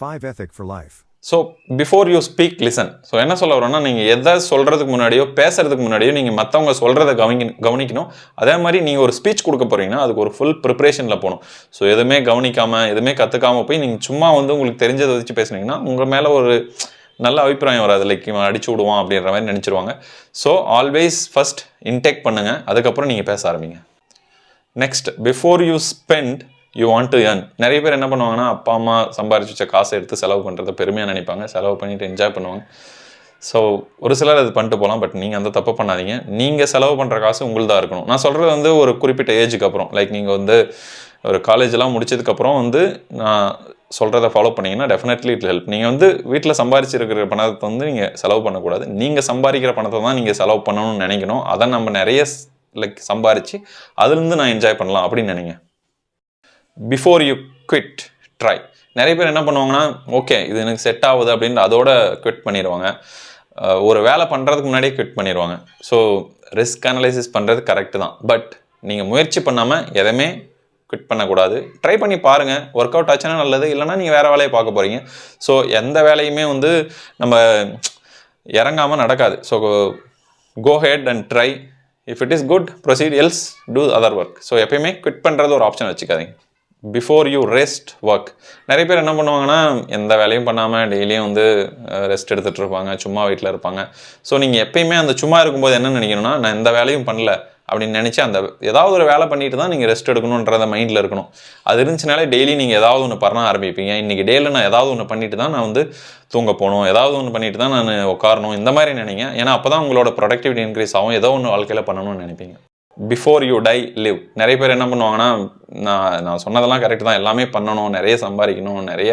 5 Ethic for life. So before you speak listen. So என்ன சொல்ல வரோன்னா, நீங்கள் எதை சொல்கிறதுக்கு முன்னாடியோ பேசுறதுக்கு முன்னாடியோ நீங்கள் மற்றவங்க சொல்கிறத கவனிக்கணும். அதே மாதிரி நீங்கள் ஒரு ஸ்பீச் கொடுக்க போகிறீங்கன்னா அதுக்கு ஒரு ஃபுல் ப்ரிப்பரேஷனில் போகணும். ஸோ எதுவுமே கவனிக்காமல் எதுவுமே கற்றுக்காமல் போய் நீங்கள் சும்மா வந்து உங்களுக்கு தெரிஞ்சதை வச்சு பேசுனீங்கன்னா உங்கள் மேலே ஒரு நல்ல அபிப்பிராயம் வராது. லைக் இவன் அடிச்சு விடுவான் அப்படின்ற மாதிரி நினச்சிருவாங்க. ஸோ ஆல்வேஸ் ஃபஸ்ட் இன்டேக் பண்ணுங்கள், அதுக்கப்புறம் நீங்கள் பேச ஆரம்பிங்க. Next, before you spend you want to earn. நிறைய பேர் என்ன பண்ணுவாங்கன்னா, அப்பா அம்மா சம்பாரிச்சு வச்ச காசை எடுத்து செலவு பண்ணுறத பெருமையாக நினைப்பாங்க, செலவு பண்ணிவிட்டு என்ஜாய் பண்ணுவாங்க. ஸோ ஒரு சிலர் அது பண்ணிட்டு போகலாம், பட் நீங்கள் அந்த தப்பு பண்ணாதீங்க. நீங்கள் செலவு பண்ணுற காசு உங்களுதாக இருக்கணும். நான் சொல்கிறது வந்து ஒரு குறிப்பிட்ட ஏஜுக்கு அப்புறம், லைக் நீங்கள் வந்து ஒரு காலேஜெலாம் முடிச்சதுக்கப்புறம் வந்து நான் சொல்கிறத ஃபாலோ பண்ணிங்கன்னா டெஃபினெட்லி இட் ஹெல்ப். நீங்கள் வந்து வீட்டில் சம்பாரிச்சிருக்கிற பணத்தை வந்து நீங்கள் செலவு பண்ணக்கூடாது. நீங்கள் சம்பாதிக்கிற பணத்தை தான் நீங்கள் செலவு பண்ணணும்னு நினைக்கணும். அதை நம்ம நிறைய லைக் சம்பாரித்து அதுலேருந்து நான் என்ஜாய் பண்ணலாம் அப்படின்னு நினைங்க. Before you quit try. நிறைய பேர் என்ன பண்ணுவாங்கன்னா, ஓகே இது எனக்கு செட் ஆகுது அப்படின்ட்டு அதோட குவிட் பண்ணிடுவாங்க. ஒரு வேலை பண்ணுறதுக்கு முன்னாடியே குவிட் பண்ணிடுவாங்க. ஸோ ரிஸ்க் அனலைசிஸ் பண்ணுறது கரெக்டு தான், பட் நீங்கள் முயற்சி பண்ணாமல் எதையுமே குவிட் பண்ணக்கூடாது. ட்ரை பண்ணி பாருங்கள், ஒர்க் அவுட் ஆச்சுன்னா நல்லது, இல்லைனா நீங்கள் வேறு வேலையை பார்க்க போகிறீங்க. ஸோ எந்த வேலையுமே வந்து நம்ம இறங்காமல் நடக்காது. So go ahead and try. If it is good proceed, else do other work. So எப்பயுமே குவிட் பண்ணுறது ஒரு ஆப்ஷன் வச்சுக்காதீங்க. Before you rest work. நிறைய பேர் என்ன பண்ணுவாங்கன்னா, எந்த வேலையும் பண்ணாமல் டெய்லியும் வந்து ரெஸ்ட் எடுத்துகிட்டு இருப்பாங்க, சும்மா வீட்டில் இருப்பாங்க. ஸோ நீங்கள் எப்பயுமே அந்த சும்மா இருக்கும்போது என்ன நினைக்கணும்னா, நான் எந்த வேலையும் பண்ணல அப்படின்னு நினச்சி அந்த ஏதாவது ஒரு வேலை பண்ணிட்டு தான் நீங்கள் ரெஸ்ட் எடுக்கணுன்றத மைண்டில் இருக்கணும். அது இருந்துச்சுனாலே டெய்லி நீங்கள் ஏதாவது ஒன்று பண்ண ஆரம்பிப்பீங்க. இன்றைக்கி டெய்லியில் நான் ஏதாவது ஒன்று பண்ணிட்டு தான் நான் வந்து தூங்க போகணும், ஏதாவது ஒன்று பண்ணிட்டு தான் நான் உட்காரணும், இந்த மாதிரி நினைங்க. ஏன்னா அப்போ தான் உங்களோட ப்ரொடக்டிவிட்டி இன்க்ரீஸ் ஆகும், ஏதோ ஒன்று வாழ்க்கையில் பண்ணணும்னு நினைப்பீங்க. Before you tie live. நிறைய பேர் என்ன பண்ணுவாங்கன்னா, நான் சொன்னதெல்லாம் கரெக்டு தான், எல்லாமே பண்ணணும், நிறைய சம்பாதிக்கணும், நிறைய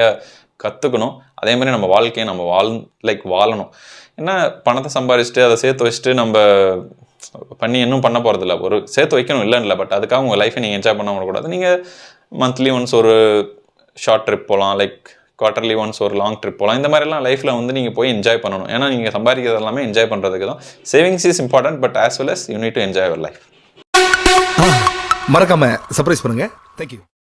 கற்றுக்கணும், அதே மாதிரி நம்ம வாழ்க்கையை நம்ம வாழணும். ஏன்னா பணத்தை சம்பாதிச்சுட்டு அதை சேர்த்து வச்சுட்டு நம்ம பண்ணி இன்னும் பண்ண போகிறதில்ல. ஒரு சேர்த்து வைக்கணும் இல்லை, பட் அதுக்காக உங்கள் லைஃப்பை நீங்கள் என்ஜாய் பண்ண விடக்கூடாது. நீங்கள் மந்த்லி ஒன்ஸ் ஒரு ஷார்ட் ட்ரிப் போகலாம், லைக் குவார்ட்டர்லி ஒன்ஸ் ஒரு லாங் ட்ரிப் போகலாம். இந்த மாதிரிலாம் லைஃப்பில் வந்து நீங்கள் போய் என்ஜாய் பண்ணணும். ஏன்னா நீங்கள் சம்பாதிக்கிறது எல்லாமே என்ஜாய் பண்ணுறதுக்கு தான். Savings is important, but as well as you need to enjoy your life. மறக்காம சர்ப்ரைஸ் பண்ணுங்க. தேங்க்யூ.